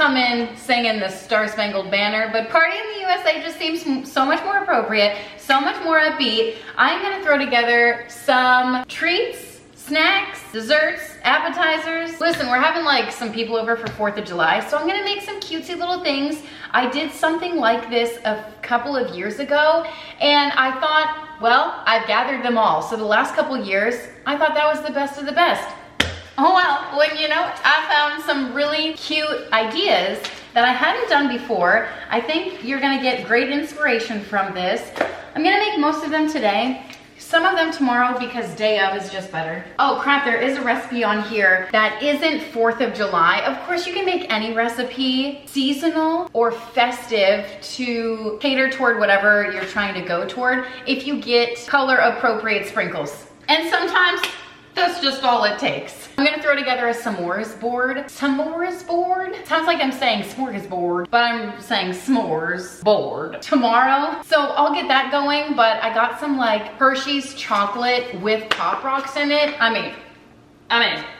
come in singing the Star Spangled Banner, but Party in the USA just seems so much more appropriate, so much more upbeat. I'm gonna throw together some treats, snacks, desserts, appetizers. Listen, we're having like some people over for 4th of July, so I'm gonna make some cutesy little things. I did something like this a couple of years ago, and I thought, well, I've gathered them all. So the last couple years, I thought that was the best of the best. Oh well, when you know, I found some really cute ideas that I hadn't done before. I think you're gonna get great inspiration from this. I'm gonna make most of them today, some of them tomorrow because day of is just better. Oh crap, there is a recipe on here that isn't 4th of July. Of course, you can make any recipe seasonal or festive to cater toward whatever you're trying to go toward if you get color appropriate sprinkles. And sometimes that's just all it takes. I'm gonna throw together a s'mores board. S'mores board? Sounds like I'm saying smorgasbord, but I'm saying s'mores board tomorrow. So I'll get that going, but I got some like Hershey's chocolate with Pop Rocks in it. I mean,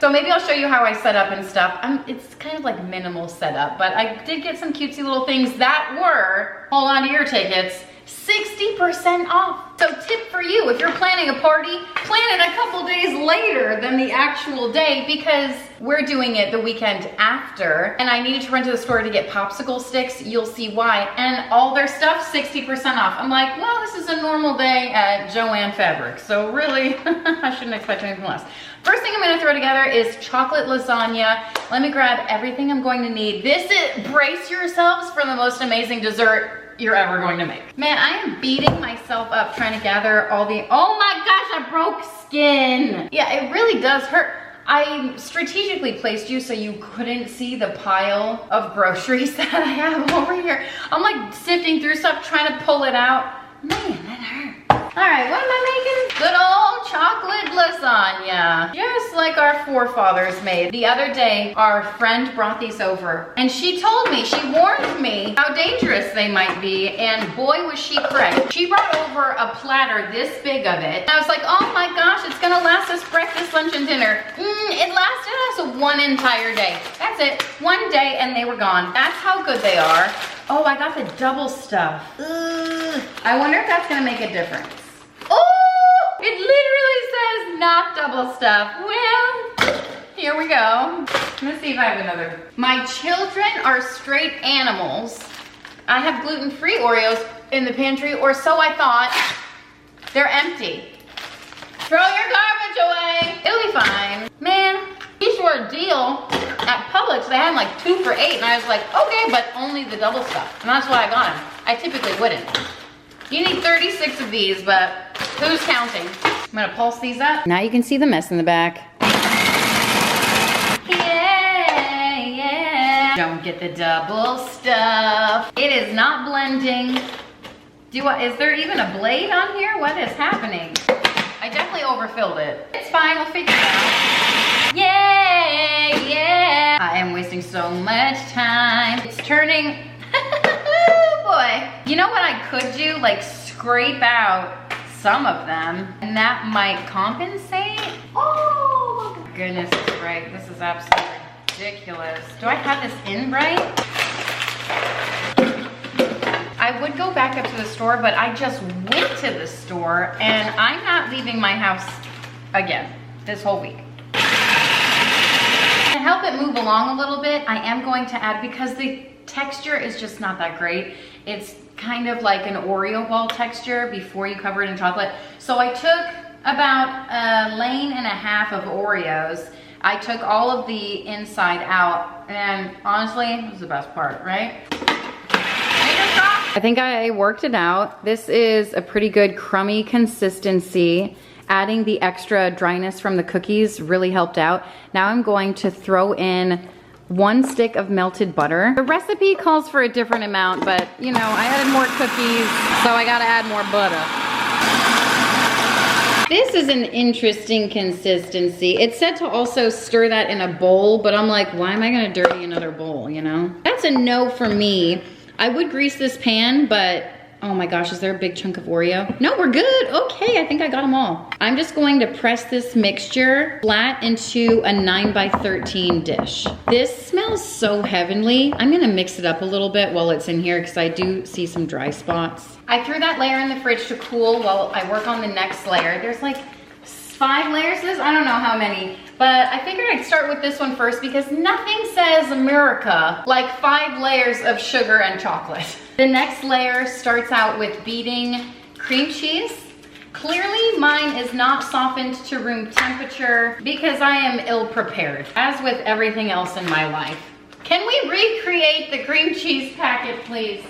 so maybe I'll show you how I set up and stuff. It's kind of like minimal setup, but I did get some cutesy little things that were, hold on to your tickets, 60% off. So tip for you, if you're planning a party, plan it a couple days later than the actual day because we're doing it the weekend after and I needed to run to the store to get popsicle sticks. You'll see why. And all their stuff, 60% off. I'm like, well, this is a normal day at Joann Fabric. So really, I shouldn't expect anything less. First thing I'm gonna throw together is chocolate lasagna. Let me grab everything I'm going to need. This is, brace yourselves for the most amazing dessert you're ever going to make. Man, I am beating myself up trying to gather all the, oh my gosh, I broke skin. Yeah, it really does hurt. I strategically placed you so you couldn't see the pile of groceries that I have over here. I'm like sifting through stuff, trying to pull it out. Man, that hurt. All right, what am I making? Good old chocolate lasagna. Just like our forefathers made. The other day, our friend brought these over and she told me, she warned me how dangerous they might be, and boy was she correct. She brought over a platter this big of it. And I was like, oh my gosh, it's gonna last us breakfast, lunch, and dinner. It lasted us one entire day. That's it, one day and they were gone. That's how good they are. Oh, I got the double stuff. Ugh. I wonder if that's gonna make a difference. Oh, it literally says not double stuff. Well, here we go. Let's see if I have another. My children are straight animals. I have gluten-free Oreos in the pantry, or so I thought. They're empty. Throw your garbage away. It'll be fine. Man, these were a deal at Publix. They had them like 2 for $8, and I was like, okay, but only the double stuff. And that's why I got them. I typically wouldn't. You need 36 of these, but who's counting? I'm gonna pulse these up. Now you can see the mess in the back. Yeah, yeah. Don't get the double stuff. It is not blending. Is there even a blade on here? What is happening? I definitely overfilled it. It's fine, we'll figure it out. Yeah, yeah. I am wasting so much time. It's turning, oh boy. You know what I could do? Like scrape out some of them and that might compensate. Oh my goodness, right. This is absolutely ridiculous. Do I have this in right? I would go back up to the store, but I just went to the store and I'm not leaving my house again this whole week. To help it move along a little bit, I am going to add, because the texture is just not that great. It's kind of like an Oreo ball texture before you cover it in chocolate. So I took about 1.5 lanes of Oreos. I took all of the inside out, and honestly, it was the best part, right? I think I worked it out. This is a pretty good crummy consistency. Adding the extra dryness from the cookies really helped out. Now I'm going to throw in 1 stick of melted butter. The recipe calls for a different amount, but you know, I added more cookies, so I gotta add more butter. This is an interesting consistency. It said to also stir that in a bowl, but I'm like, why am I gonna dirty another bowl, you know? That's a no for me. I would grease this pan, but Oh my gosh, is there a big chunk of Oreo? No, we're good. Okay, I think I got them all. I'm just going to press this mixture flat into a 9x13 dish. This smells so heavenly. I'm gonna mix it up a little bit while it's in here because I do see some dry spots. I threw that layer in the fridge to cool while I work on the next layer. There's like 5 layers to this, I don't know how many, but I figured I'd start with this one first because nothing says America like 5 layers of sugar and chocolate. The next layer starts out with beating cream cheese. Clearly mine is not softened to room temperature because I am ill-prepared, as with everything else in my life. Can we recreate the cream cheese packet, please?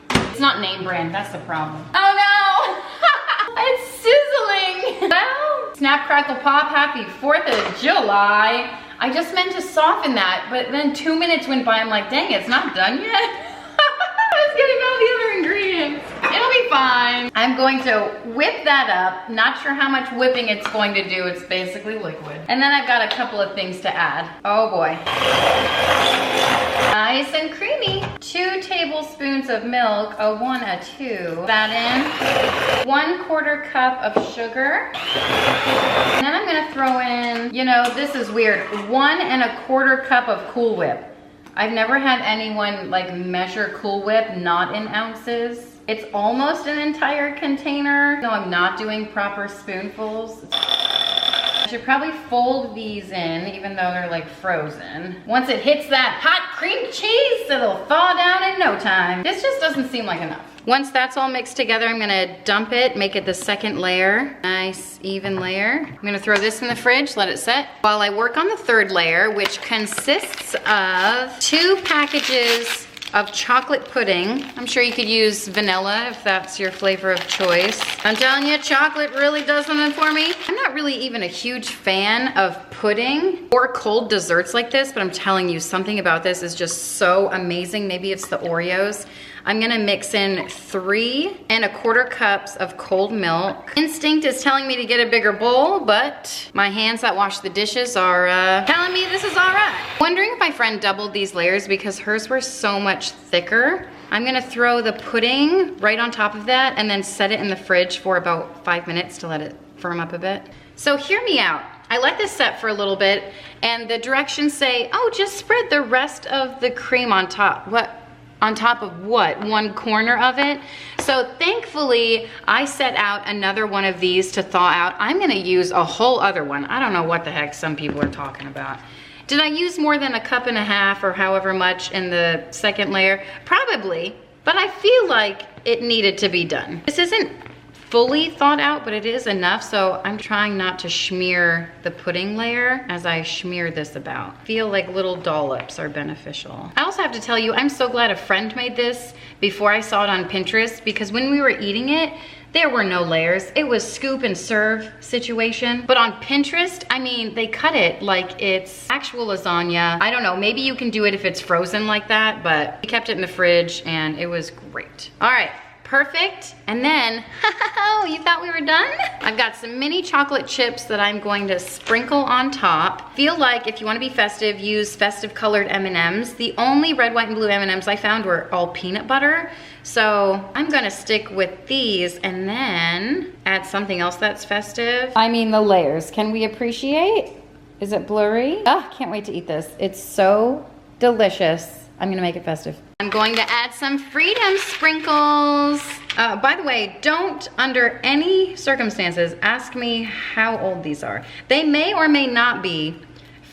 It's not name brand, that's the problem. Oh no! It's sizzling! Well, snap, crackle, pop, happy 4th of July. I just meant to soften that, but then 2 minutes went by, I'm like, dang, it's not done yet? I was getting all the other ingredients. It'll be fine. I'm going to whip that up. Not sure how much whipping it's going to do. It's basically liquid. And then I've got a couple of things to add. Oh boy. Nice and creamy. 2 tablespoons of milk, a 1, a 2. That in. 1/4 cup of sugar. And then I'm gonna throw in, you know, this is weird, 1¼ cup of Cool Whip. I've never had anyone like measure Cool Whip not in ounces. It's almost an entire container. No, I'm not doing proper spoonfuls. I should probably fold these in even though they're like frozen. Once it hits that hot cream cheese, it'll thaw down in no time. This just doesn't seem like enough. Once that's all mixed together, I'm gonna dump it, make it the second layer. Nice, even layer. I'm gonna throw this in the fridge, let it set. While I work on the third layer, which consists of 2 packages of chocolate pudding. I'm sure you could use vanilla if that's your flavor of choice. I'm telling you, chocolate really does something for me. I'm not really even a huge fan of pudding or cold desserts like this, but I'm telling you, something about this is just so amazing. Maybe it's the Oreos. I'm gonna mix in 3¼ cups of cold milk. Instinct is telling me to get a bigger bowl, but my hands that wash the dishes are telling me this is all right. Wondering if my friend doubled these layers because hers were so much thicker. I'm gonna throw the pudding right on top of that and then set it in the fridge for about 5 minutes to let it firm up a bit. So hear me out. I let this set for a little bit and the directions say, oh, just spread the rest of the cream on top. What? On top of what? 1 corner of it? So thankfully, I set out another one of these to thaw out. I'm gonna use a whole other one. I don't know what the heck some people are talking about. Did I use more than 1.5 cups or however much in the second layer? Probably, but I feel like it needed to be done. This isn't fully thawed out, but it is enough, so I'm trying not to smear the pudding layer as I smear this about. Feel like little dollops are beneficial. I also have to tell you, I'm so glad a friend made this before I saw it on Pinterest, because when we were eating it, there were no layers. It was scoop and serve situation. But on Pinterest, I mean, they cut it like it's actual lasagna. I don't know, maybe you can do it if it's frozen like that, but we kept it in the fridge and it was great. All right. Perfect. And then, you thought we were done? I've got some mini chocolate chips that I'm going to sprinkle on top. Feel like if you want to be festive, use festive colored M&Ms. The only red, white, and blue M&Ms I found were all peanut butter. So I'm gonna stick with these and then add something else that's festive. I mean the layers. Can we appreciate? Is it blurry? Ah, can't wait to eat this. It's so delicious. I'm gonna make it festive. I'm going to add some Freedom sprinkles. By the way, don't under any circumstances ask me how old these are. They may or may not be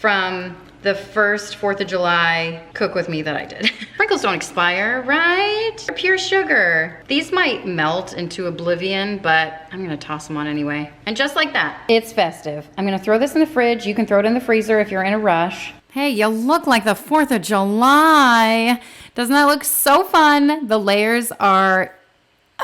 from the first 4th of July cook with me that I did. Sprinkles don't expire, right? They're pure sugar. These might melt into oblivion, but I'm gonna toss them on anyway. And just like that, it's festive. I'm gonna throw this in the fridge. You can throw it in the freezer if you're in a rush. Hey, you look like the 4th of July. Doesn't that look so fun? The layers are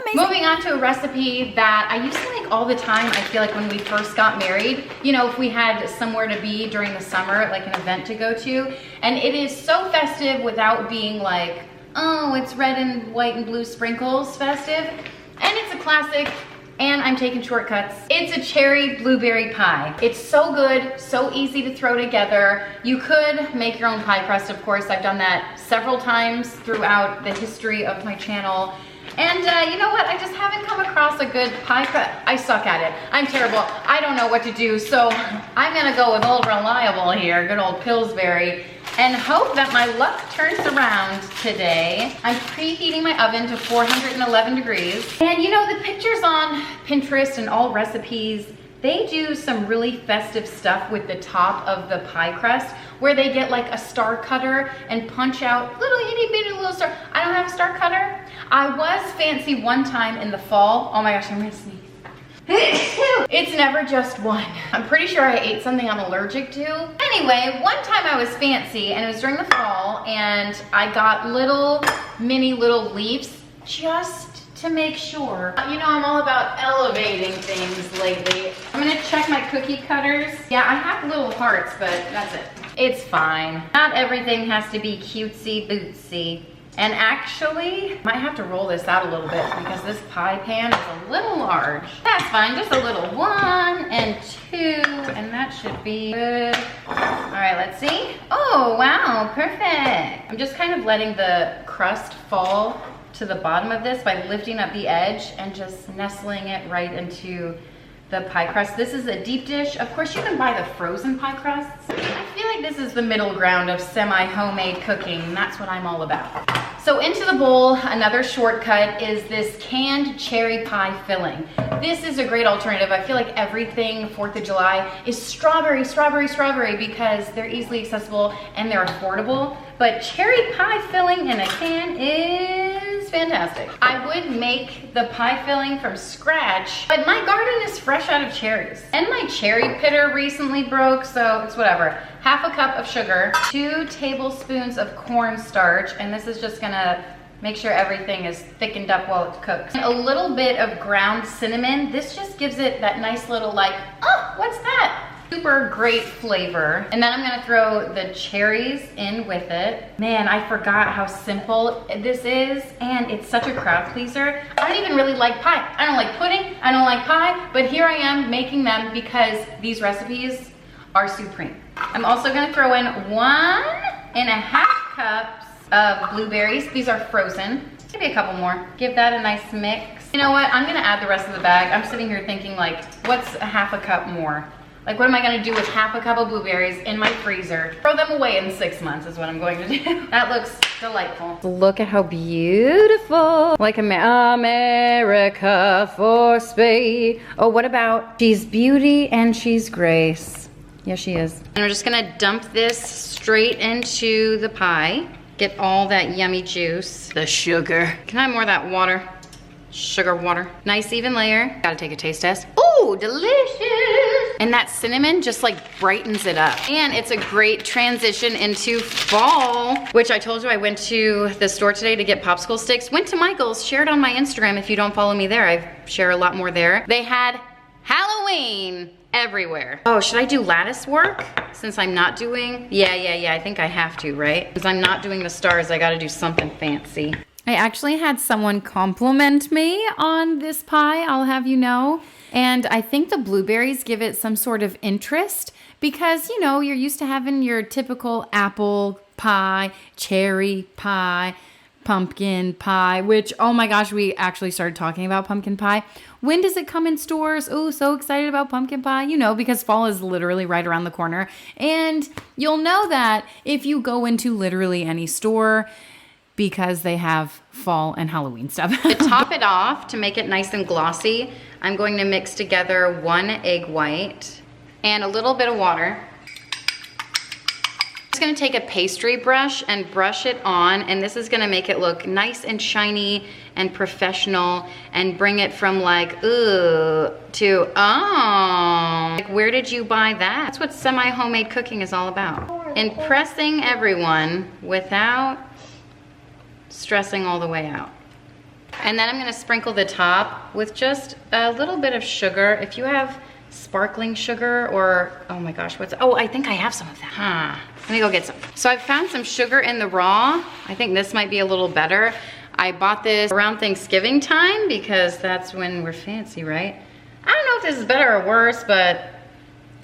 amazing. Moving on to a recipe that I used to make all the time. I feel like when we first got married, you know, if we had somewhere to be during the summer, like an event to go to, and it is so festive without being like, oh, it's red and white and blue sprinkles festive, and it's a classic. And I'm taking shortcuts. It's a cherry blueberry pie. It's so good, so easy to throw together. You could make your own pie crust, of course. I've done that several times throughout the history of my channel. And you know what? I just haven't come across a good pie crust. I suck at it. I'm terrible. I don't know what to do. So I'm gonna go with old reliable here, good old Pillsbury, and hope that my luck turns around today. I'm preheating my oven to 411 degrees. And you know, the pictures on Pinterest and all recipes, they do some really festive stuff with the top of the pie crust where they get like a star cutter and punch out little itty bitty little star. I don't have a star cutter. I was fancy one time in the fall. Oh my gosh, I'm gonna sneeze. It's never just one. I'm pretty sure I ate something I'm allergic to. Anyway, one time I was fancy and it was during the fall and I got little leaves just to make sure. You know, I'm all about elevating things lately. I'm gonna check my cookie cutters. Yeah, I have little hearts, but that's it. It's fine. Not everything has to be cutesy bootsy. And actually, might have to roll this out a little bit because this pie pan is a little large. That's fine, just a little 1 and 2, and that should be good. All right, let's see. Oh, wow, perfect. I'm just kind of letting the crust fall to the bottom of this by lifting up the edge and just nestling it right into the pie crust. This is a deep dish. Of course, you can buy the frozen pie crusts. I feel like this is the middle ground of semi-homemade cooking, and that's what I'm all about. So into the bowl, another shortcut is this canned cherry pie filling. This is a great alternative. I feel like everything 4th of July is strawberry, strawberry, strawberry because they're easily accessible and they're affordable. But cherry pie filling in a can is fantastic. I would make the pie filling from scratch, but my garden is fresh out of cherries. And my cherry pitter recently broke, so it's whatever. 1/2 cup of sugar, 2 tablespoons of cornstarch, and this is just gonna make sure everything is thickened up while it cooks. And a little bit of ground cinnamon. This just gives it that nice little like, oh, what's that? Super great flavor. And then I'm gonna throw the cherries in with it. Man, I forgot how simple this is, and it's such a crowd pleaser. I don't even really like pie. I don't like pudding, I don't like pie, but here I am making them because these recipes are supreme. I'm also gonna throw in 1.5 cups of blueberries. These are frozen. Maybe a couple more. Give that a nice mix. You know what? I'm gonna add the rest of the bag. I'm sitting here thinking like, what's 1/2 cup more? Like, what am I gonna do with 1/2 cup of blueberries in my freezer? Throw them away in 6 months is what I'm going to do. That looks delightful. Look at how beautiful. Like America for Spain. Oh, what about she's beauty and she's grace. Yes, she is. And we're just gonna dump this straight into the pie. Get all that yummy juice. The sugar. Can I have more of that water? Sugar water. Nice even layer. Gotta take a taste test. Ooh, delicious. And that cinnamon just like brightens it up. And it's a great transition into fall, which I told you I went to the store today to get popsicle sticks. Went to Michael's, shared on my Instagram. If you don't follow me there, I share a lot more there. They had Halloween everywhere. Oh, should I do lattice work since I'm not doing? Yeah, I think I have to, right? Because I'm not doing the stars, I gotta do something fancy. I actually had someone compliment me on this pie, I'll have you know. And I think the blueberries give it some sort of interest because, you know, you're used to having your typical apple pie, cherry pie, pumpkin pie, which, oh my gosh, we actually started talking about pumpkin pie. When does it come in stores? Oh, so excited about pumpkin pie. You know, because fall is literally right around the corner. And you'll know that if you go into literally any store because they have fall and Halloween stuff. To top it off, to make it nice and glossy, I'm going to mix together 1 egg white and a little bit of water. I'm just gonna take a pastry brush and brush it on, and this is gonna make it look nice and shiny and professional and bring it from like, ooh, to, oh. Like, where did you buy that? That's what semi-homemade cooking is all about. Impressing everyone without stressing all the way out. And then I'm gonna sprinkle the top with just a little bit of sugar. If you have sparkling sugar or, oh my gosh, oh, I think I have some of that. Let me go get some. So I found some sugar in the raw. I think this might be a little better. I bought this around Thanksgiving time because that's when we're fancy, right? I don't know if this is better or worse, but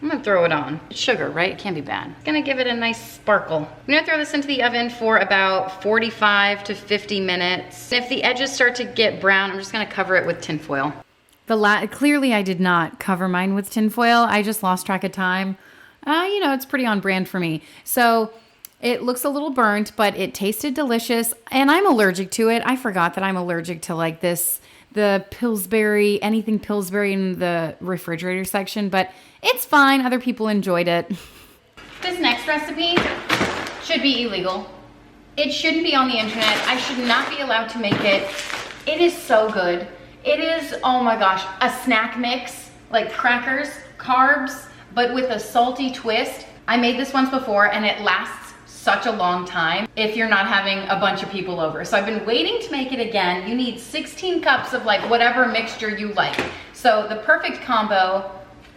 I'm gonna throw it on. It's sugar, right? It can't be bad. It's gonna give it a nice sparkle. I'm gonna throw this into the oven for about 45 to 50 minutes. If the edges start to get brown, I'm just gonna cover it with tin foil. Clearly I did not cover mine with tin foil. I just lost track of time. You know, it's pretty on brand for me. So it looks a little burnt, but it tasted delicious, and I'm allergic to it. I forgot that I'm allergic to like this, the Pillsbury, anything Pillsbury in the refrigerator section, but it's fine. Other people enjoyed it. This next recipe should be illegal. It shouldn't be on the internet. I should not be allowed to make it. It is so good. It is, oh my gosh, a snack mix, like crackers, carbs, but with a salty twist. I made this once before and it lasts such a long time if you're not having a bunch of people over. So I've been waiting to make it again. You need 16 cups of like whatever mixture you like. So the perfect combo,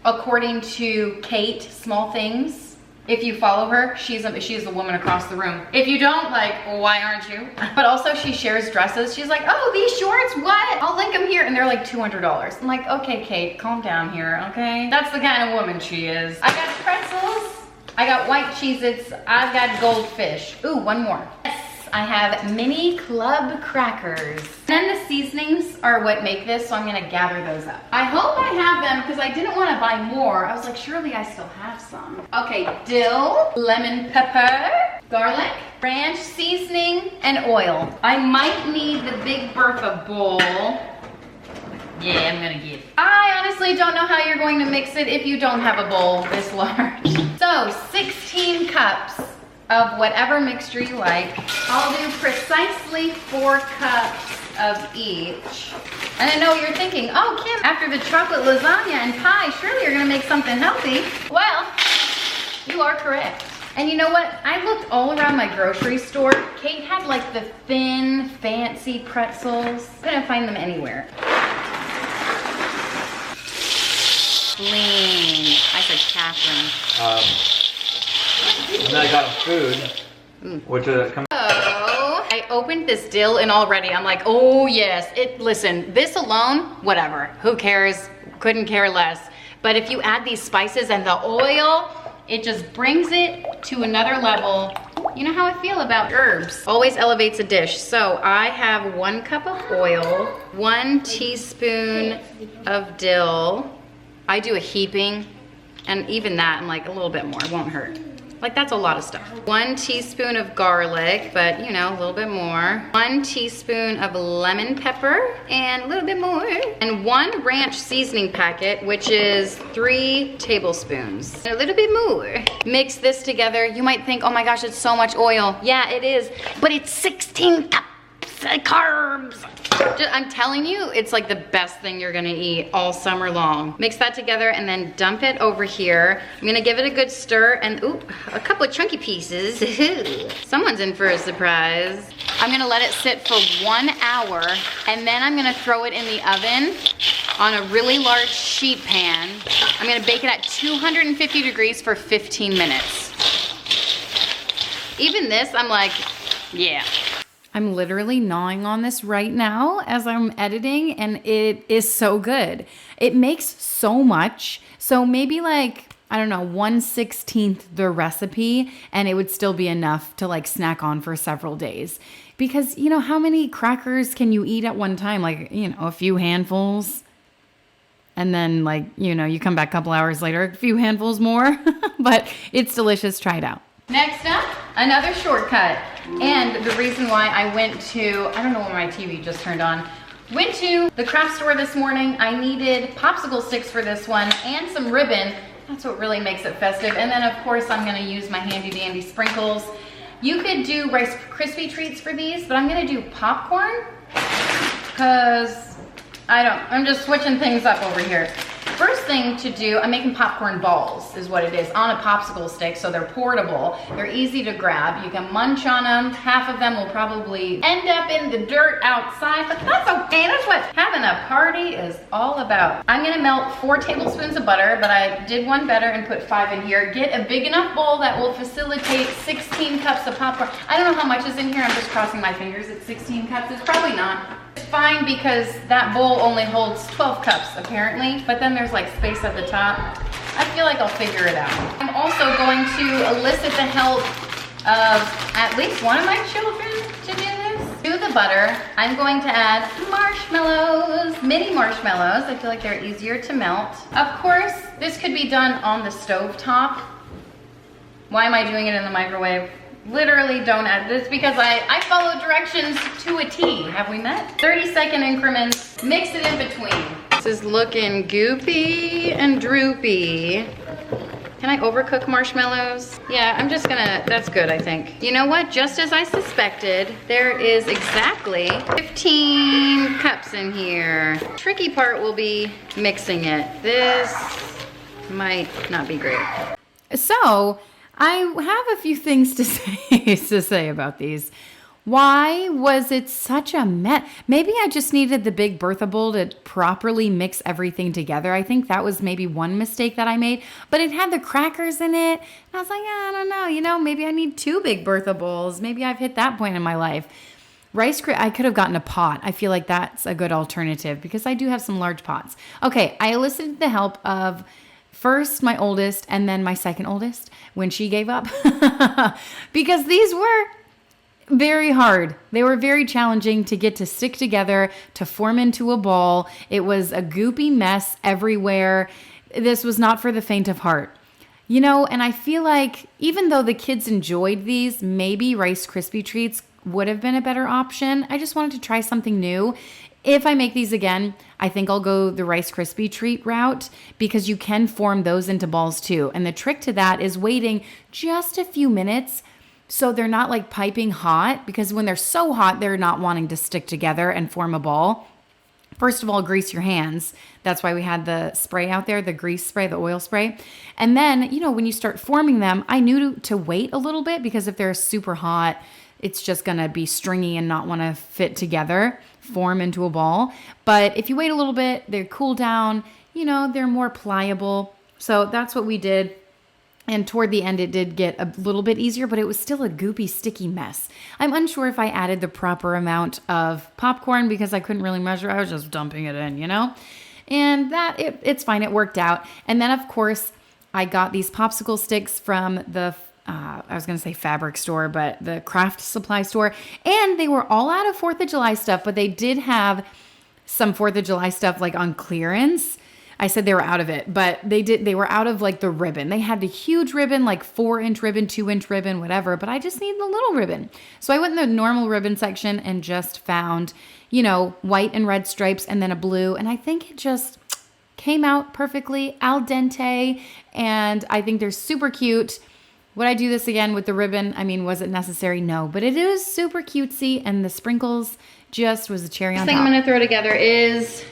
according to Kate Small Things, if you follow her, she's the woman across the room. If you don't, like, why aren't you? But also she shares dresses. She's like, oh, these shorts, what? I'll link them here. And they're like $200. I'm like, okay, Kate, calm down here, okay? That's the kind of woman she is. I got pretzels. I got white Cheez-Its, I've got goldfish. Ooh, one more. Yes, I have mini club crackers. And then the seasonings are what make this, so I'm gonna gather those up. I hope I have them because I didn't wanna buy more. I was like, surely I still have some. Okay, dill, lemon pepper, garlic, ranch seasoning, and oil. I might need the Big Bertha bowl. Yeah, I'm gonna get it. I honestly don't know how you're going to mix it if you don't have a bowl this large. So 16 cups of whatever mixture you like. I'll do precisely 4 cups of each. And I know you're thinking, oh Kim, after the chocolate lasagna and pie, surely you're gonna make something healthy. Well, you are correct. And you know what? I looked all around my grocery store. Kate had like the thin, fancy pretzels. Couldn't find them anywhere. Lean. I said Catherine. And then I got food, which comes. Oh, I opened this dill and already I'm like, oh yes. Listen, this alone, whatever. Who cares? Couldn't care less. But if you add these spices and the oil, it just brings it to another level. You know how I feel about herbs. Always elevates a dish. So I have 1 cup of oil, 1 teaspoon of dill. I do a heaping, and even that, I'm like a little bit more, it won't hurt. Like that's a lot of stuff. 1 teaspoon of garlic, but you know, a little bit more. 1 teaspoon of lemon pepper, and a little bit more. And 1 ranch seasoning packet, which is 3 tablespoons. And a little bit more. Mix this together. You might think, oh my gosh, it's so much oil. Yeah, it is, but it's 16 cups of carbs. I'm telling you, it's like the best thing you're gonna eat all summer long. Mix that together and then dump it over here. I'm gonna give it a good stir and ooh, a couple of chunky pieces. Someone's in for a surprise. I'm gonna let it sit for 1 hour and then I'm gonna throw it in the oven on a really large sheet pan. I'm gonna bake it at 250 degrees for 15 minutes. Even this, I'm like, yeah. I'm literally gnawing on this right now as I'm editing, and it is so good. It makes so much. So maybe like, I don't know, 1/16 the recipe, and it would still be enough to like snack on for several days. Because you know, how many crackers can you eat at one time? Like, you know, a few handfuls. And then like, you know, you come back a couple hours later, a few handfuls more, but it's delicious. Try it out. Next up, another shortcut. And the reason why I went to, I don't know when my TV just turned on, went to the craft store this morning. I needed popsicle sticks for this one and some ribbon. That's what really makes it festive. And then of course I'm gonna use my handy dandy sprinkles. You could do Rice Krispie treats for these, but I'm gonna do popcorn because I'm just switching things up over here. First thing to do, I'm making popcorn balls is what it is, on a popsicle stick, so they're portable. They're easy to grab. You can munch on them. Half of them will probably end up in the dirt outside, but that's okay. That's what having a party is all about. I'm gonna melt 4 tablespoons of butter, but I did one better and put 5 in here. Get a big enough bowl that will facilitate 16 cups of popcorn. I don't know how much is in here. I'm just crossing my fingers. It's 16 cups. It's probably not. It's fine because that bowl only holds 12 cups apparently, but then there's like space at the top. I feel like I'll figure it out. I'm also going to elicit the help of at least one of my children to do this. To the butter, I'm going to add marshmallows, mini marshmallows. I feel like they're easier to melt. Of course, this could be done on the stove top. Why am I doing it in the microwave? Literally don't add this because I follow directions to a T. Have we met? 30-second increments, mix it in between. This is looking goopy and droopy. Can I overcook marshmallows? Yeah, I'm just gonna, that's good, I think. You know what? Just as I suspected, there is exactly 15 cups in here. Tricky part will be mixing it. This might not be great. So, I have a few things to say about these. Why was it such a mess? Maybe I just needed the big Bertha bowl to properly mix everything together. I think that was maybe one mistake that I made, but it had the crackers in it. And I was like, I don't know, maybe I need 2 big Bertha bowls. Maybe I've hit that point in my life. I could have gotten a pot. I feel like that's a good alternative because I do have some large pots. Okay, I elicited the help of first my oldest and then my second oldest when she gave up because these were very hard. They were very challenging to get to stick together, to form into a ball. It was a goopy mess everywhere. This was not for the faint of heart. And I feel like even though the kids enjoyed these, maybe Rice Krispie treats would have been a better option. I just wanted to try something new. If I make these again, I think I'll go the Rice Krispie treat route because you can form those into balls too. And the trick to that is waiting just a few minutes so they're not like piping hot, because when they're so hot, they're not wanting to stick together and form a ball. First of all, grease your hands. That's why we had the spray out there, the grease spray, the oil spray. And then, when you start forming them, I knew to wait a little bit because if they're super hot, it's just going to be stringy and not want to fit together, form into a ball. But if you wait a little bit, they cool down, they're more pliable. So that's what we did. And toward the end, it did get a little bit easier, but it was still a goopy, sticky mess. I'm unsure if I added the proper amount of popcorn because I couldn't really measure. I was just dumping it in, And it's fine. It worked out. And then, of course, I got these popsicle sticks from the I was going to say fabric store, but the craft supply store. And they were all out of 4th of July stuff, but they did have some 4th of July stuff like on clearance. I said they were out of it, but they were out of like the ribbon. They had the huge ribbon, like 4-inch ribbon, 2-inch ribbon, whatever, but I just need the little ribbon. So I went in the normal ribbon section and just found, white and red stripes and then a blue. And I think it just came out perfectly al dente. And I think they're super cute. Would I do this again with the ribbon? I mean, was it necessary? No, but it is super cutesy. And the sprinkles just was a cherry on top. The thing I'm going to throw together is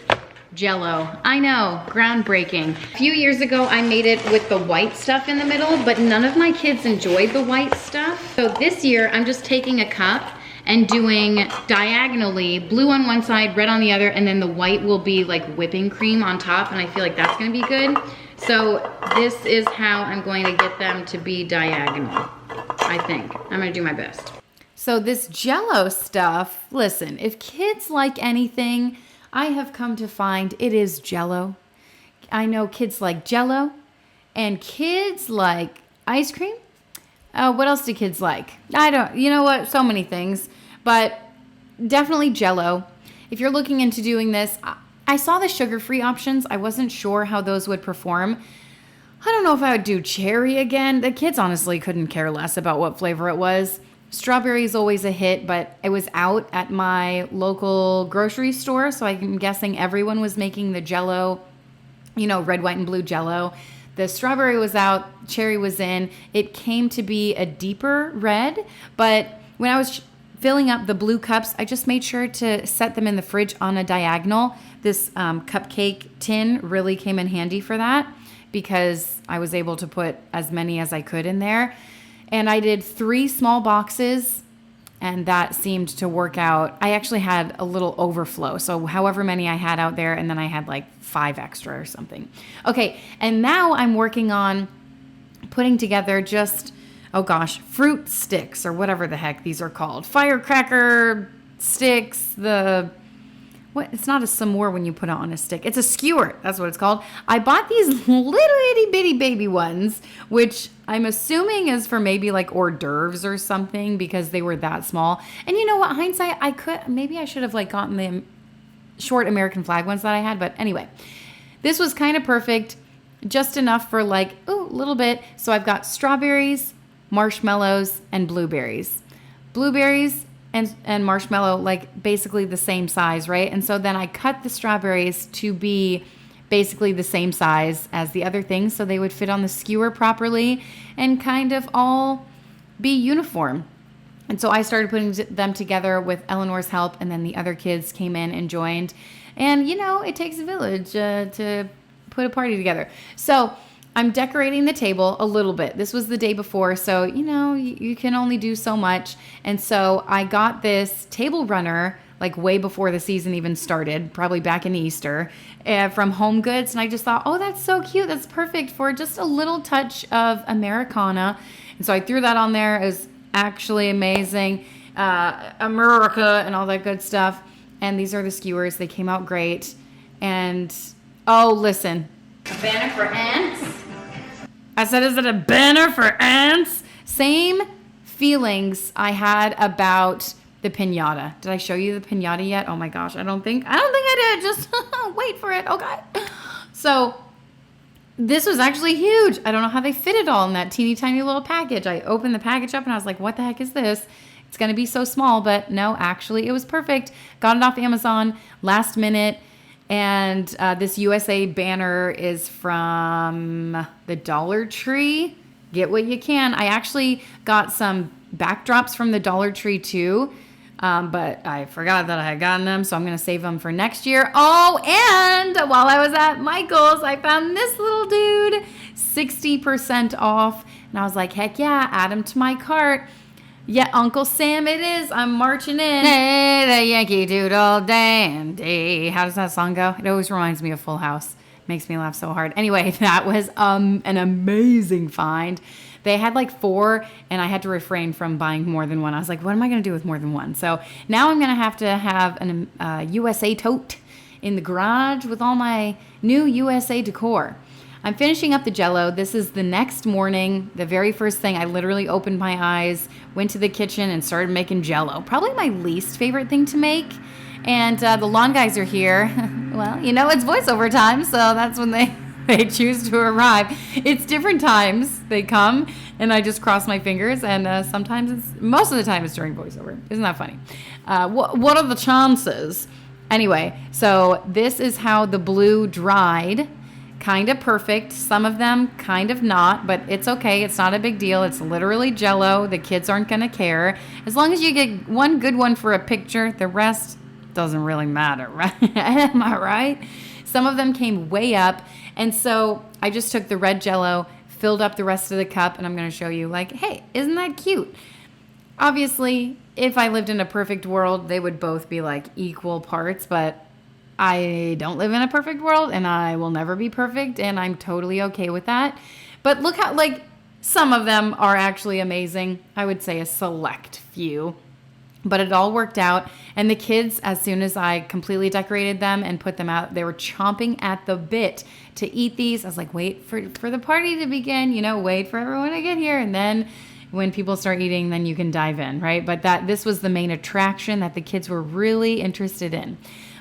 JellO. I know, groundbreaking. A few years ago, I made it with the white stuff in the middle, but none of my kids enjoyed the white stuff. So this year, I'm just taking a cup and doing diagonally, blue on one side, red on the other, and then the white will be like whipping cream on top, and I feel like that's gonna be good. So this is how I'm going to get them to be diagonal, I think. I'm gonna do my best. So this JellO stuff, listen, if kids like anything, I have come to find it is JellO. I know kids like JellO and kids like ice cream. What else do kids like? You know what? So many things, but definitely JellO. If you're looking into doing this, I saw the sugar-free options. I wasn't sure how those would perform. I don't know if I would do cherry again. The kids honestly couldn't care less about what flavor it was. Strawberry is always a hit, but it was out at my local grocery store, so I'm guessing everyone was making the JellO, red, white, and blue JellO. The strawberry was out, cherry was in. It came to be a deeper red, but when I was filling up the blue cups, I just made sure to set them in the fridge on a diagonal. This cupcake tin really came in handy for that because I was able to put as many as I could in there. And I did 3 small boxes, and that seemed to work out. I actually had a little overflow, so however many I had out there, and then I had like 5 extra or something. Okay, and now I'm working on putting together just, fruit sticks or whatever the heck these are called. Firecracker sticks, what? It's not a s'more when you put it on a stick. It's a skewer. That's what it's called. I bought these little itty bitty baby ones, which I'm assuming is for maybe like hors d'oeuvres or something because they were that small. And you know what? Hindsight, maybe I should have like gotten the short American flag ones that I had. But anyway, this was kind of perfect. Just enough for like, a little bit. So I've got strawberries, marshmallows, and blueberries. Blueberries and marshmallow, like basically the same size, right? And so then I cut the strawberries to be basically the same size as the other things so they would fit on the skewer properly and kind of all be uniform. And so I started putting them together with Eleanor's help, and then the other kids came in and joined. And, you know, it takes a village to put a party together. So I'm decorating the table a little bit. This was the day before, so, you know, you can only do so much. And so I got this table runner like way before the season even started, probably back in Easter, from Home Goods. And I just thought, oh, that's so cute. That's perfect for just a little touch of Americana. And so I threw that on there. It was actually amazing. America and all that good stuff. And these are the skewers. They came out great. And, oh, listen. A banner for ants. I said, is it a banner for ants? Same feelings I had about the piñata. Did I show you the piñata yet? Oh my gosh, I don't think I did. Just wait for it. Okay. So this was actually huge. I don't know how they fit it all in that teeny tiny little package. I opened the package up and I was like, what the heck is this? It's going to be so small, but no, actually it was perfect. Got it off Amazon last minute. And this USA banner is from the Dollar Tree. Get what you can. I actually got some backdrops from the Dollar Tree too, but I forgot that I had gotten them, so I'm going to save them for next year. Oh, and while I was at Michael's, I found this little dude, 60% off. And I was like, heck yeah, add him to my cart. Yeah, Uncle Sam it is. I'm marching in. Hey, the Yankee Doodle Dandy. How does that song go? It always reminds me of Full House. Makes me laugh so hard. Anyway, that was an amazing find. They had like 4, and I had to refrain from buying more than one. I was like, what am I going to do with more than one? So now I'm going to have an USA tote in the garage with all my new USA decor. I'm finishing up the JellO. This is the next morning. The very first thing, I literally opened my eyes, went to the kitchen, and started making JellO. Probably my least favorite thing to make. And the lawn guys are here. Well, you know, it's voiceover time, so that's when they choose to arrive. It's different times they come, and I just cross my fingers, and most of the time it's during voiceover. Isn't that funny? What are the chances? Anyway, so this is how the blue dried. Kind of perfect. Some of them kind of not, but it's okay. It's not a big deal. It's literally JellO. The kids aren't going to care. As long as you get one good one for a picture, the rest doesn't really matter, right? Am I right? Some of them came way up, and so I just took the red JellO, filled up the rest of the cup, and I'm going to show you like, hey, isn't that cute? Obviously, if I lived in a perfect world, they would both be like equal parts, but I don't live in a perfect world, and I will never be perfect, and I'm totally okay with that. But look how, like, some of them are actually amazing. I would say a select few. But it all worked out, and the kids, as soon as I completely decorated them and put them out, they were chomping at the bit to eat these. I was like, wait for the party to begin, you know, wait for everyone to get here, and then when people start eating, then you can dive in, right? But this was the main attraction that the kids were really interested in.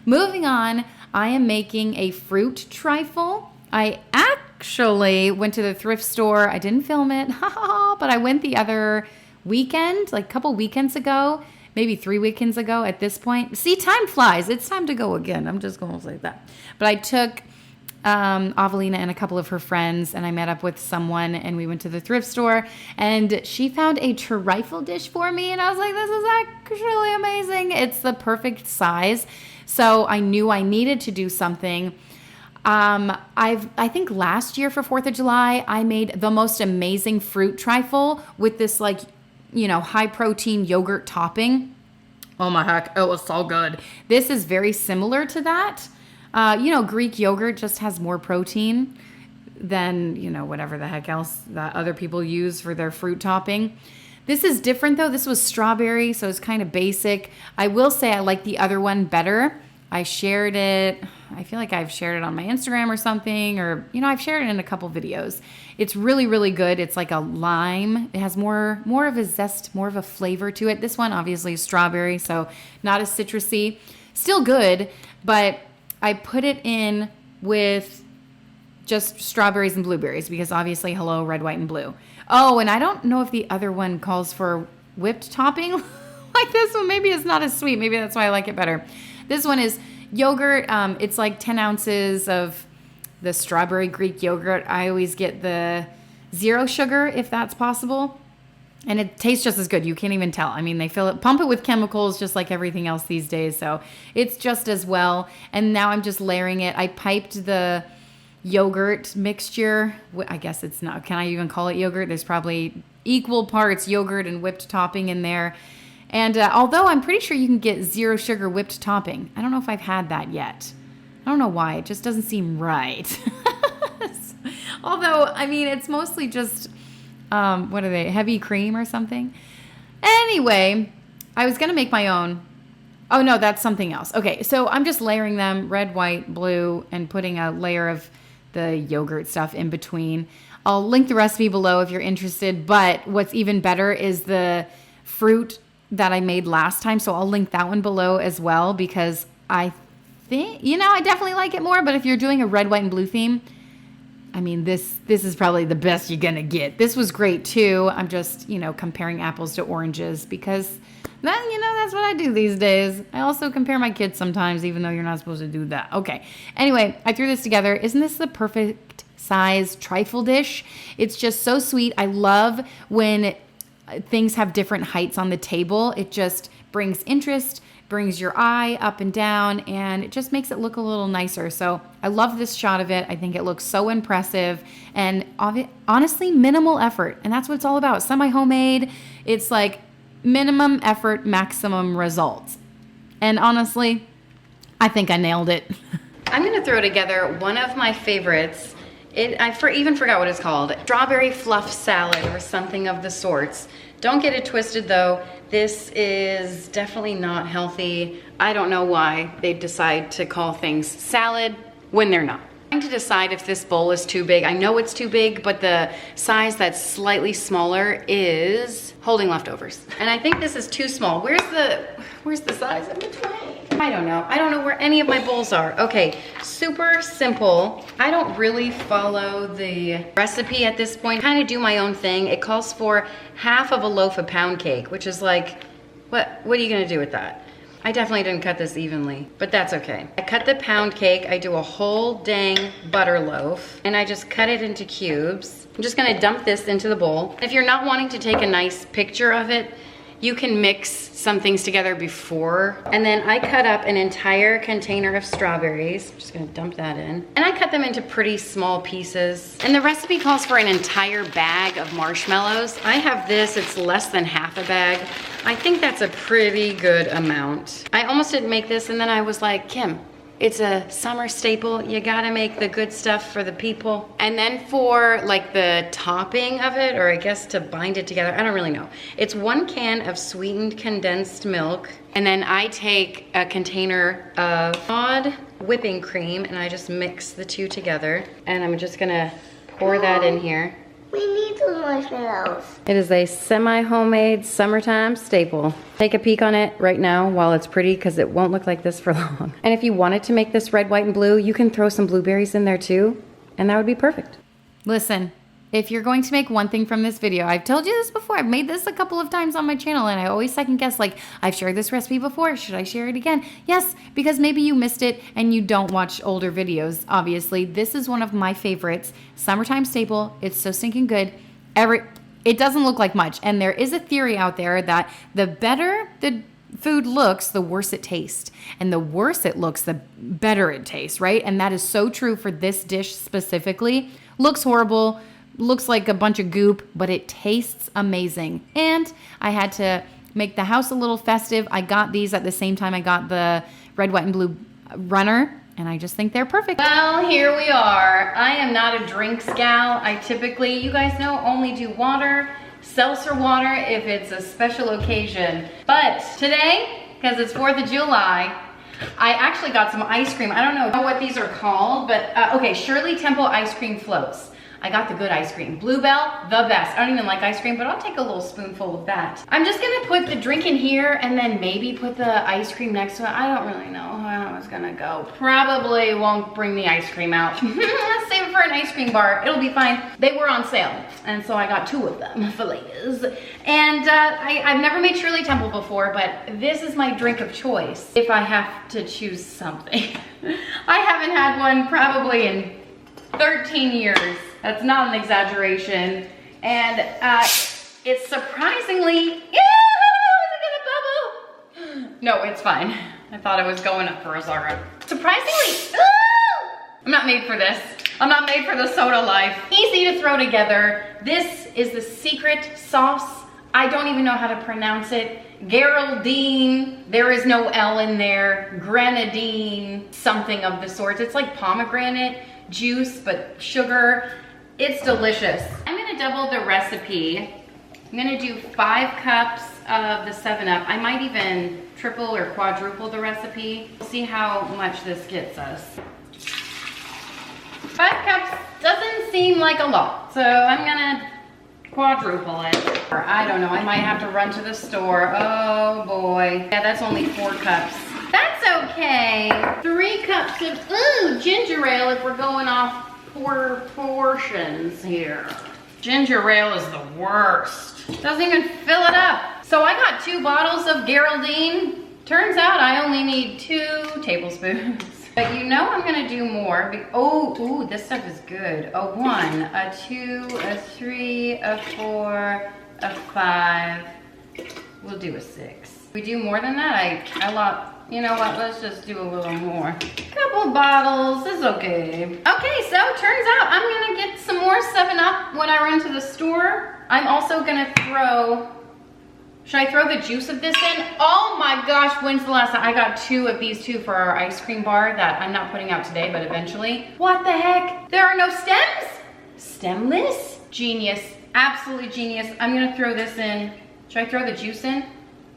Moving on, I am making a fruit trifle. I actually went to the thrift store. I didn't film it, but I went the other weekend, like a couple weekends ago, maybe 3 weekends ago at this point. See, time flies. It's time to go again. I'm just going to say that. But I took Avelina and a couple of her friends, and I met up with someone, and we went to the thrift store, and she found a trifle dish for me, and I was like, this is actually amazing. It's the perfect size. So I knew I needed to do something. I think last year for 4th of July, I made the most amazing fruit trifle with this, like, you know, high protein yogurt topping. Oh my heck, it was so good. This is very similar to that. You know, Greek yogurt just has more protein than, you know, whatever the heck else that other people use for their fruit topping. This is different though. This was strawberry, so it's kind of basic. I will say I like the other one better. I shared it. I feel like I've shared it on my Instagram or something, or, you know, I've shared it in a couple videos. It's really, really good. It's like a lime. It has more of a zest, more of a flavor to it. This one obviously is strawberry, so not as citrusy. Still good, but I put it in with just strawberries and blueberries because obviously hello, red, white, and blue. Oh, and I don't know if the other one calls for whipped topping like this one. Maybe it's not as sweet. Maybe that's why I like it better. This one is yogurt. It's like 10 ounces of the strawberry Greek yogurt. I always get the 0 sugar if that's possible. And it tastes just as good. You can't even tell. I mean, they pump it with chemicals just like everything else these days. So it's just as well. And now I'm just layering it. I piped the yogurt mixture. I guess it's not, can I even call it yogurt? There's probably equal parts yogurt and whipped topping in there. And although I'm pretty sure you can get 0 sugar whipped topping, I don't know if I've had that yet. I don't know why. It just doesn't seem right. Although, I mean, it's mostly just, what are they, heavy cream or something? Anyway, I was going to make my own. Oh, no, that's something else. Okay, so I'm just layering them, red, white, blue, and putting a layer of the yogurt stuff in between. I'll link the recipe below if you're interested, but what's even better is the fruit that I made last time. So I'll link that one below as well because I think, you know, I definitely like it more. But if you're doing a red, white, and blue theme, I mean, this is probably the best you're going to get. This was great too. I'm just, you know, comparing apples to oranges because then, you know, that's what I do these days. I also compare my kids sometimes, even though you're not supposed to do that. Okay. Anyway, I threw this together. Isn't this the perfect size trifle dish? It's just so sweet. I love when things have different heights on the table. It just brings interest, brings your eye up and down, and it just makes it look a little nicer. So I love this shot of it. I think it looks so impressive and honestly minimal effort. And that's what it's all about. Semi-homemade. It's like minimum effort, maximum results. And honestly, I think I nailed it. I'm gonna throw together one of my favorites. I even forgot what it's called. Strawberry fluff salad or something of the sorts. Don't get it twisted though. This is definitely not healthy. I don't know why they decide to call things salad when they're not. I'm trying to decide if this bowl is too big. I know it's too big, but the size that's slightly smaller is holding leftovers. And I think this is too small. Where's the size in between? I don't know. I don't know where any of my bowls are. Okay, super simple. I don't really follow the recipe at this point. Kind of do my own thing. It calls for half of a loaf of pound cake, which is like, what are you gonna do with that? I definitely didn't cut this evenly, but that's okay. I cut the pound cake. I do a whole dang butter loaf, and I just cut it into cubes. I'm just gonna dump this into the bowl. If you're not wanting to take a nice picture of it, you can mix some things together before. And then I cut up an entire container of strawberries. I'm just gonna dump that in. And I cut them into pretty small pieces. And the recipe calls for an entire bag of marshmallows. I have this, it's less than half a bag. I think that's a pretty good amount. I almost didn't make this and then I was like, Kim, it's a summer staple. You gotta make the good stuff for the people. And then for like the topping of it, or I guess to bind it together, I don't really know. It's 1 can of sweetened condensed milk. And then I take a container of thawed whipping cream and I just mix the two together. And I'm just gonna pour that in here. We need some marshmallows. It is a semi-homemade summertime staple. Take a peek on it right now while it's pretty because it won't look like this for long. And if you wanted to make this red, white, and blue, you can throw some blueberries in there too, and that would be perfect. Listen, if you're going to make one thing from this video, I've told you this before, I've made this a couple of times on my channel and I always second guess, like, I've shared this recipe before, should I share it again? Yes, because maybe you missed it and you don't watch older videos, obviously. This is one of my favorites, summertime staple. It's so stinking good. It doesn't look like much, and there is a theory out there that the better the food looks, the worse it tastes. And the worse it looks, the better it tastes, right? And that is so true for this dish specifically. Looks horrible, looks like a bunch of goop, but it tastes amazing. And I had to make the house a little festive. I got these at the same time I got the red, white, and blue runner, and I just think they're perfect. Well, here we are. I am not a drinks gal. I typically, you guys know, only do water, seltzer water if it's a special occasion. But today, because it's 4th of July, I actually got some ice cream. I don't know what these are called, but okay, Shirley Temple ice cream floats. I got the good ice cream. Bluebell, the best. I don't even like ice cream, but I'll take a little spoonful of that. I'm just gonna put the drink in here and then maybe put the ice cream next to it. I don't really know how it's gonna go. Probably won't bring the ice cream out. Let's save it for an ice cream bar. It'll be fine. They were on sale, and so I got 2 of them for ladies. And I've never made Shirley Temple before, but this is my drink of choice if I have to choose something. I haven't had one probably in 13 years. That's not an exaggeration. And it's surprisingly, is it gonna bubble? No, it's fine. I thought I was going up for a Zara. Surprisingly, I'm not made for this. I'm not made for the soda life. Easy to throw together. This is the secret sauce. I don't even know how to pronounce it. Geraldine, there is no L in there. Grenadine, something of the sorts. It's like pomegranate juice, but sugar. It's delicious. I'm gonna double the recipe. I'm gonna do 5 cups of the 7-Up. I might even triple or quadruple the recipe. We'll see how much this gets us. 5 cups doesn't seem like a lot, so I'm gonna quadruple it. Or I don't know, I might have to run to the store. Oh boy. Yeah, that's only 4 cups. That's okay. 3 cups of, ginger ale if we're going off portions here. Ginger ale is the worst. Doesn't even fill it up. So I got 2 bottles of Geraldine. Turns out I only need 2 tablespoons. But you know I'm gonna do more. Oh, this stuff is good. A 1, a 2, a 3, a 4, a 5. We'll do a 6. If we do more than that, you know what, let's just do a little more. Couple bottles is okay. Okay, so turns out I'm gonna get some more 7-Up when I run to the store. I'm also gonna throw, should I throw the juice of this in? Oh my gosh, when's the last time? I got 2 of these 2 for our ice cream bar that I'm not putting out today, but eventually. What the heck? There are no stems? Stemless? Genius, absolutely genius. I'm gonna throw this in. Should I throw the juice in?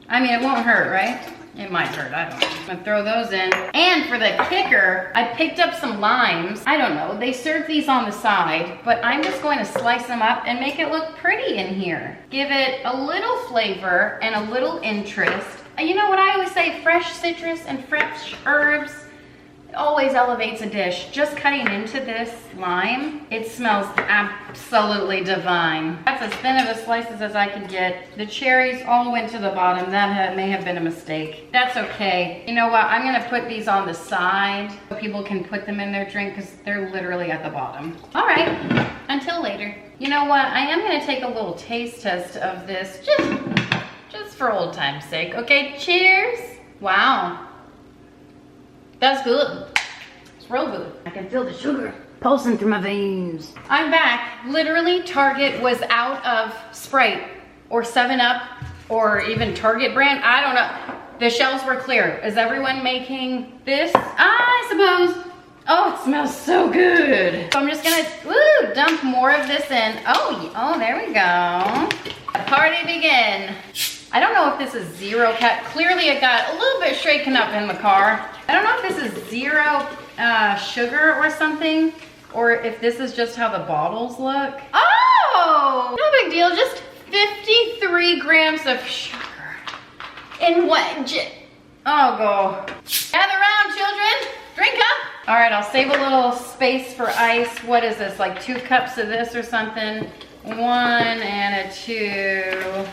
I mean, it won't hurt, right? It might hurt, I don't know. I'm gonna throw those in. And for the kicker, I picked up some limes. I don't know, they serve these on the side, but I'm just going to slice them up and make it look pretty in here. Give it a little flavor and a little interest. You know what I always say, fresh citrus and fresh herbs always elevates a dish. Just cutting into this lime, it smells absolutely divine. That's as thin of a slices as I can get. The cherries all went to the bottom. That may have been a mistake. That's okay. You know what? I'm gonna put these on the side so people can put them in their drink because they're literally at the bottom. All right, until later. You know what? I am gonna take a little taste test of this just for old time's sake. Okay, cheers. Wow. That's good. It's real good. I can feel the sugar pulsing through my veins. I'm back. Literally, Target was out of Sprite or 7-Up or even Target brand. I don't know. The shelves were clear. Is everyone making this? I suppose. Oh, it smells so good. So I'm just gonna dump more of this in. Oh, there we go. Party begin. I don't know if this is 0 cut. Clearly it got a little bit shaken up in the car. I don't know if this is 0 sugar or something, or if this is just how the bottles look. Oh, no big deal, just 53 grams of sugar in one Oh, go. Gather around, children, drink up. All right, I'll save a little space for ice. What is this, like 2 cups of this or something? 1 and a 2.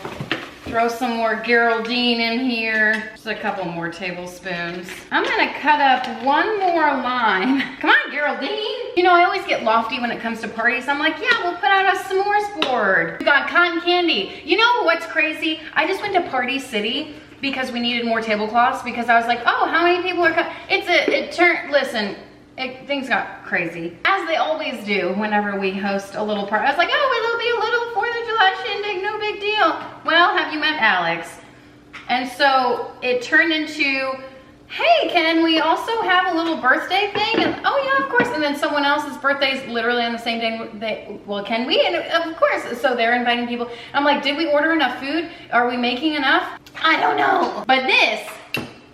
Throw some more Geraldine in here. Just a couple more tablespoons. I'm gonna cut up 1 more lime. Come on, Geraldine. You know, I always get lofty when it comes to parties. I'm like, yeah, we'll put out a s'mores board. We got cotton candy. You know what's crazy? I just went to Party City because we needed more tablecloths because I was like, oh, how many people are things got crazy. As they always do whenever we host a little party. I was like, oh, it'll be a little 4th of July shindig, no big deal. Well, have you met Alex? And so it turned into, hey, can we also have a little birthday thing? And oh yeah, of course. And then someone else's birthday is literally on the same day. Well, can we? And of course. So they're inviting people. I'm like, did we order enough food? Are we making enough? I don't know. But this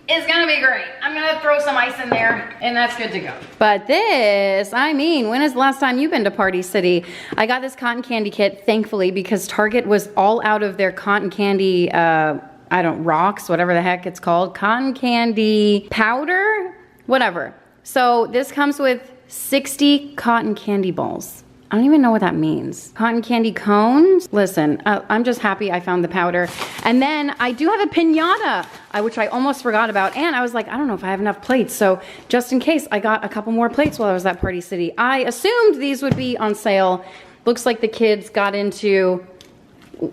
is gonna be great. I'm gonna throw some ice in there and that's good to go. But this, I mean, when is the last time you've been to Party City? I got this cotton candy kit, thankfully, because Target was all out of their cotton candy, rocks, whatever the heck it's called. Cotton candy powder, whatever. So this comes with 60 cotton candy balls. I don't even know what that means. Cotton candy cones? Listen, I'm just happy I found the powder. And then I do have a piñata, which I almost forgot about. And I was like, I don't know if I have enough plates. So just in case, I got a couple more plates while I was at Party City. I assumed these would be on sale. Looks like the kids got into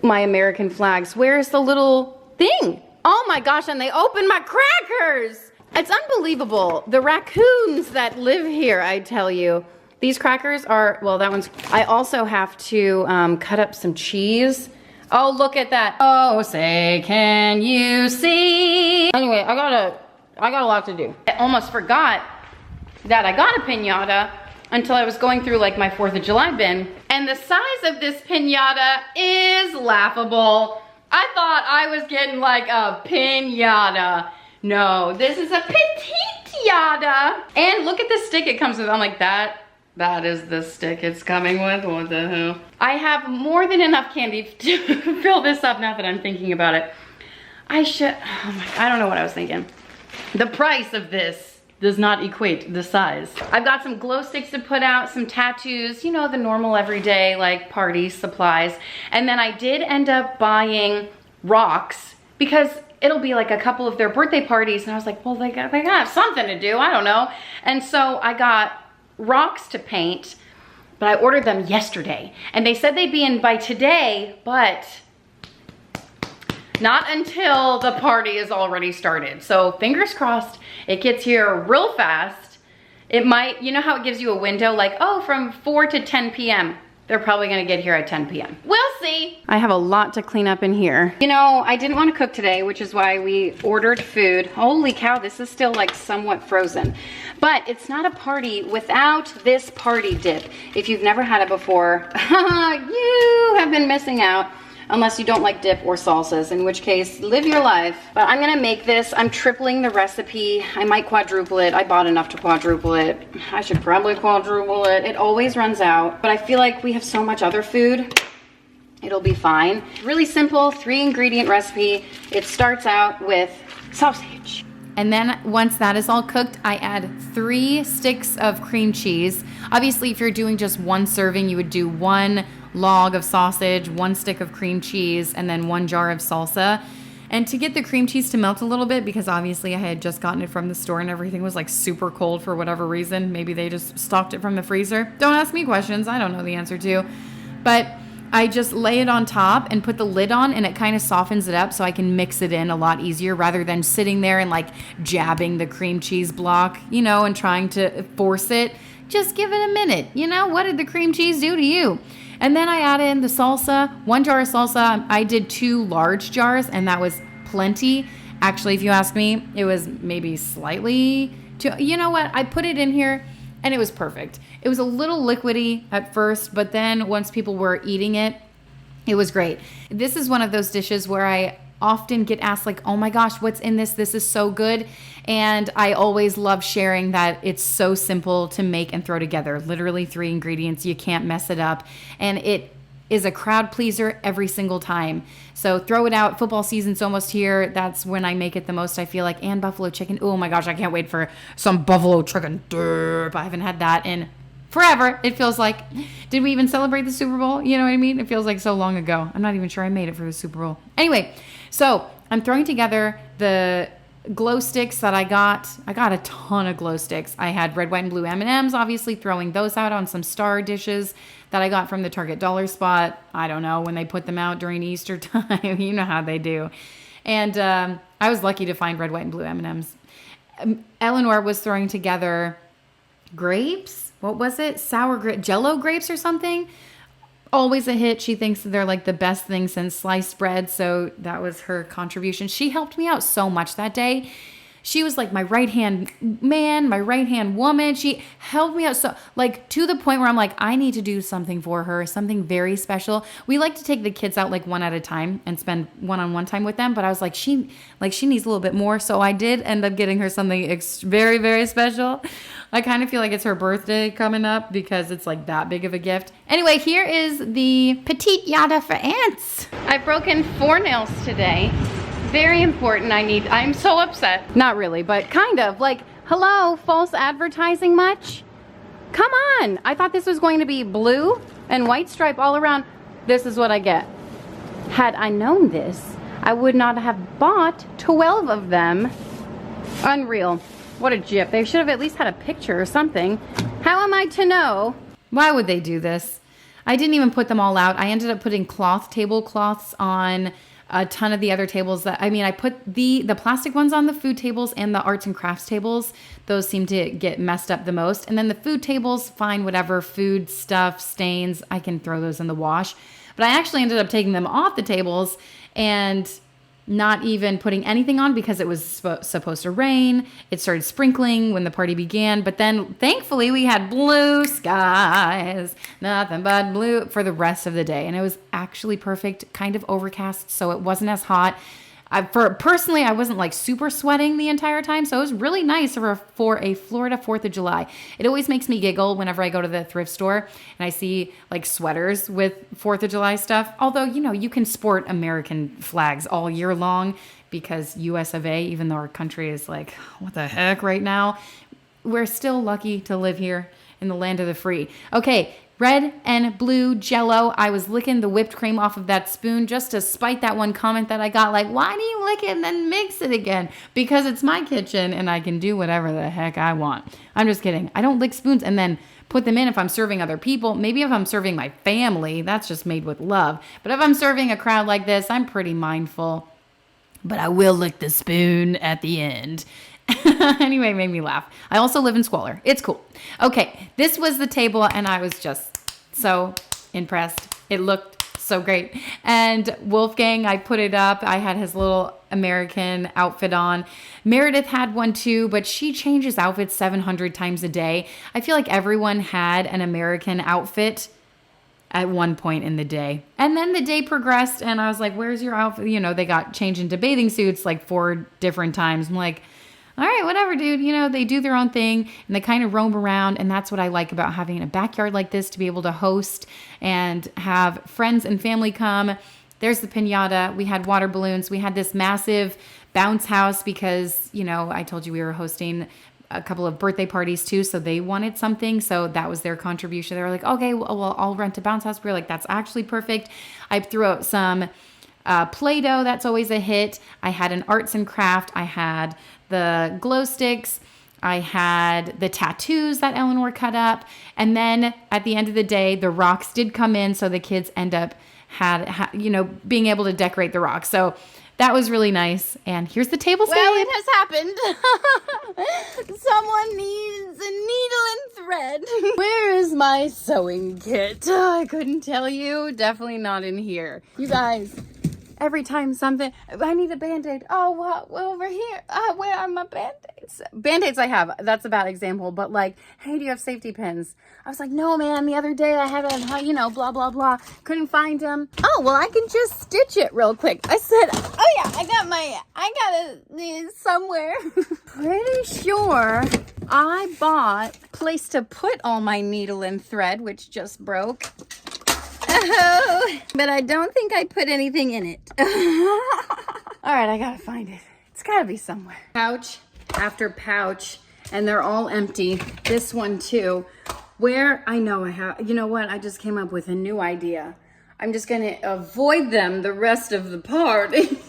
my American flags. Where's the little thing? Oh my gosh, and they opened my crackers. It's unbelievable. The raccoons that live here, I tell you. These crackers are, well, that one's, I also have to cut up some cheese. Oh, look at that. Oh, say, can you see? Anyway, I got a lot to do. I almost forgot that I got a piñata until I was going through like my 4th of July bin. And the size of this piñata is laughable. I thought I was getting like a piñata. No, this is a petite-yata. And look at the stick it comes with. I'm like, that is the stick it's coming with. What the hell? I have more than enough candy to fill this up now that I'm thinking about it. I don't know what I was thinking. The price of this does not equate the size. I've got some glow sticks to put out, some tattoos, you know, the normal everyday like party supplies. And then I did end up buying rocks because it'll be like a couple of their birthday parties. And I was like, well, they gotta have something to do. I don't know. And so I got rocks to paint, but I ordered them yesterday. And they said they'd be in by today, but not until the party is already started. So fingers crossed it gets here real fast. It might, you know how it gives you a window like, oh, from 4 to 10 p.m. They're probably gonna get here at 10 p.m. We'll see. I have a lot to clean up in here. You know, I didn't want to cook today, which is why we ordered food. Holy cow, this is still like somewhat frozen. But it's not a party without this party dip. If you've never had it before, you have been missing out. Unless you don't like dip or salsas, in which case, live your life. But I'm gonna make this. I'm tripling the recipe. I might quadruple it. I bought enough to quadruple it. I should probably quadruple it. It always runs out. But I feel like we have so much other food, it'll be fine. Really simple, 3-ingredient recipe. It starts out with sausage. And then once that is all cooked, I add 3 sticks of cream cheese. Obviously, if you're doing just 1 serving, you would do 1 log of sausage, 1 stick of cream cheese, and then 1 jar of salsa. And to get the cream cheese to melt a little bit, because obviously I had just gotten it from the store and everything was like super cold for whatever reason. Maybe they just stocked it from the freezer. Don't ask me questions. I don't know the answer to. But I just lay it on top and put the lid on, and it kind of softens it up so I can mix it in a lot easier rather than sitting there and like jabbing the cream cheese block, you know, and trying to force it. Just give it a minute. You know, what did the cream cheese do to you? And then I add in the salsa, 1 jar of salsa. I did 2 large jars, and that was plenty. Actually, if you ask me, it was maybe slightly too, you know what? I put it in here, and it was perfect. It was a little liquidy at first, but then once people were eating it, it was great. This is one of those dishes where I often get asked like, oh my gosh, what's in this? This is so good. And I always love sharing that it's so simple to make and throw together. Literally 3 ingredients. You can't mess it up. And it is a crowd pleaser every single time. So throw it out. Football season's almost here. That's when I make it the most, I feel like. And buffalo chicken. Oh my gosh, I can't wait for some buffalo chicken. Derp. I haven't had that in forever. It feels like, did we even celebrate the Super Bowl? You know what I mean? It feels like so long ago. I'm not even sure I made it for the Super Bowl. Anyway, so I'm throwing together the glow sticks that I got a ton of glow sticks. I had red, white, and blue M&Ms, obviously throwing those out on some star dishes that I got from the Target dollar spot. I don't know, when they put them out during Easter time. You know how they do. And I was lucky to find red, white, and blue M&Ms. Eleanor was throwing together grapes. What was it? Sour grape, JellO grapes or something. Always a hit. She thinks they're like the best thing since sliced bread. So that was her contribution. She helped me out so much that day. She was like my right-hand man, my right-hand woman. She helped me out so like to the point where I'm like, I need to do something for her, something very special. We like to take the kids out like one at a time and spend one-on-one time with them. But I was like, she needs a little bit more. So I did end up getting her something very, very special. I kind of feel like it's her birthday coming up because it's like that big of a gift. Anyway, here is the petite yada for ants. I've broken 4 nails today. Very important. I'm so upset. Not really, but kind of. Like, hello, false advertising much? Come on. I thought this was going to be blue and white stripe all around. This is what I get. Had I known this, I would not have bought 12 of them. Unreal. What a jip. They should have at least had a picture or something. How am I to know? Why would they do this? I didn't even put them all out. I ended up putting tablecloths on a ton of the other tables I put the plastic ones on the food tables and the arts and crafts tables. Those seem to get messed up the most. And then the food tables, fine, whatever, food stuff, stains, I can throw those in the wash. But I actually ended up taking them off the tables and not even putting anything on because it was supposed to rain. It started sprinkling when the party began, but then thankfully we had blue skies, nothing but blue for the rest of the day. And it was actually perfect, kind of overcast, so it wasn't as hot. Personally, I wasn't like super sweating the entire time, so it was really nice for a Florida 4th of July. It always makes me giggle whenever I go to the thrift store and I see like sweaters with 4th of July stuff. Although, you can sport American flags all year long because US of A, even though our country is like, what the heck right now, we're still lucky to live here in the land of the free. Okay. Red and blue JellO. I was licking the whipped cream off of that spoon just to spite that one comment that I got, like, why do you lick it and then mix it again? Because it's my kitchen and I can do whatever the heck I want. I'm just kidding. I don't lick spoons and then put them in if I'm serving other people. Maybe if I'm serving my family, that's just made with love. But if I'm serving a crowd like this, I'm pretty mindful. But I will lick the spoon at the end. Anyway, it made me laugh. I also live in squalor. It's cool. Okay, this was the table, and I was just so impressed. It looked so great. And Wolfgang, I put it up. I had his little American outfit on. Meredith had one too, but she changes outfits 700 times a day. I feel like everyone had an American outfit at one point in the day. And then the day progressed, and I was like, where's your outfit? They got changed into bathing suits like 4 different times. I'm like, all right, whatever, dude. They do their own thing and they kind of roam around. And that's what I like about having a backyard like this, to be able to host and have friends and family come. There's the piñata. We had water balloons. We had this massive bounce house because, I told you we were hosting a couple of birthday parties too. So they wanted something. So that was their contribution. They were like, okay, well, I'll rent a bounce house. We were like, that's actually perfect. I threw out some Play-Doh. That's always a hit. I had an arts and craft. I had the glow sticks. I had the tattoos that Eleanor cut up. And then at the end of the day, the rocks did come in. So the kids end up being able to decorate the rocks. So that was really nice. And here's the table stand. Well, it has happened. Someone needs a needle and thread. Where is my sewing kit? I couldn't tell you. Definitely not in here. You guys, every time something, I need a Band-Aid. Oh, well, over here. Where are my Band-Aids? Band-Aids I have. That's a bad example. But like, hey, do you have safety pins? I was like, no, man. The other day I had a, blah, blah, blah. Couldn't find them. Oh, well, I can just stitch it real quick. I said, oh yeah, I got it somewhere. Pretty sure I bought a place to put all my needle and thread, which just broke. Oh, but I don't think I put anything in it. All right, I gotta find it. It's gotta be somewhere. Pouch after pouch, and they're all empty. This one too. Where I know I have, you know what? I just came up with a new idea. I'm just gonna avoid them the rest of the party.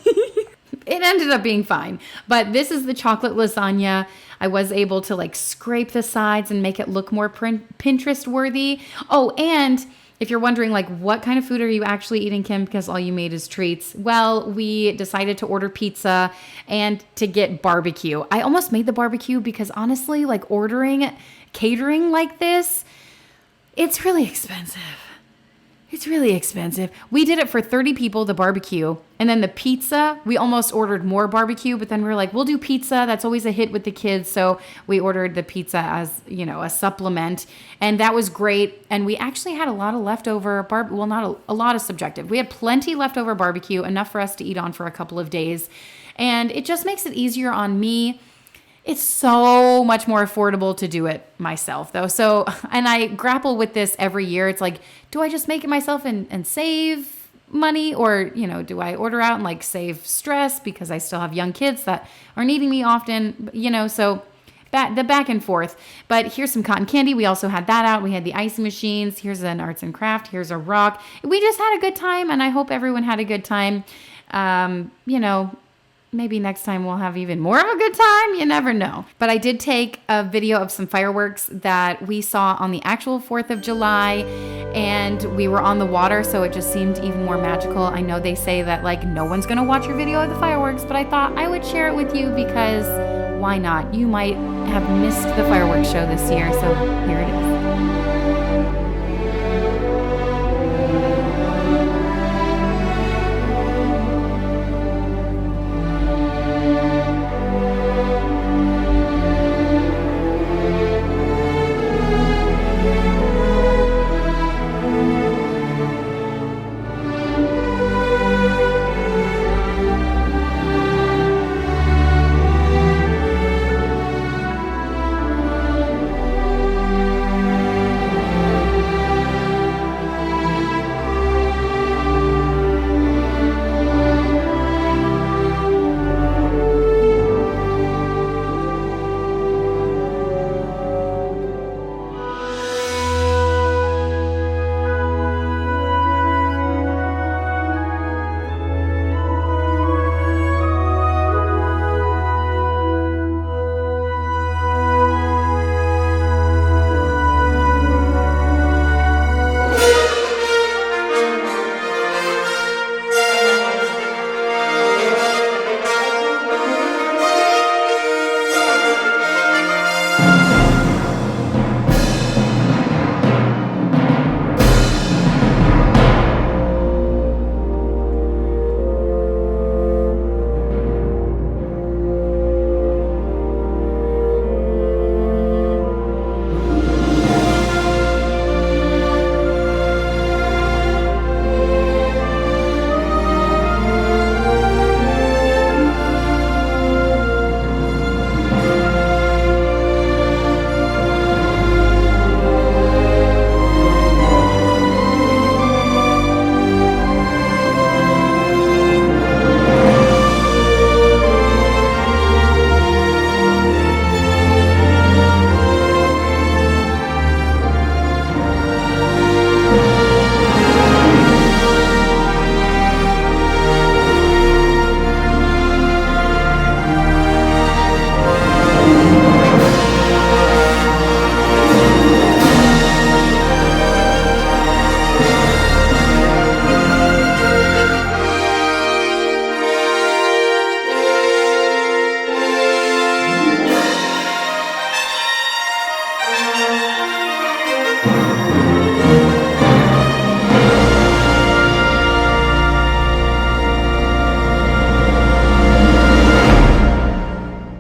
It ended up being fine. But this is the chocolate lasagna. I was able to like scrape the sides and make it look more Pinterest worthy. Oh, and if you're wondering, like, what kind of food are you actually eating, Kim, because all you made is treats? Well, we decided to order pizza and to get barbecue. I almost made the barbecue because honestly, like ordering catering like this, it's really expensive. It's really expensive. We did it for 30 people, the barbecue. And then the pizza, we almost ordered more barbecue, but then we were like, we'll do pizza. That's always a hit with the kids. So we ordered the pizza as, you know, a supplement. And that was great. And we actually had a lot of leftover, well, not a lot of subjective. We had plenty leftover barbecue, enough for us to eat on for a couple of days. And it just makes it easier on me. It's so much more affordable to do it myself, though. So, and I grapple with this every year. It's like, do I just make it myself and save money? Or, you know, do I order out and like save stress because I still have young kids that are needing me often, you know, so the back and forth. But here's some cotton candy. We also had that out. We had the icing machines. Here's an arts and craft. Here's a rock. We just had a good time, and I hope everyone had a good time. You know, maybe next time we'll have even more of a good time. You never know. But I did take a video of some fireworks that we saw on the actual 4th of July, and we were on the water, so it just seemed even more magical. I know they say that like no one's gonna watch your video of the fireworks, but I thought I would share it with you because why not? You might have missed the fireworks show this year, so here it is.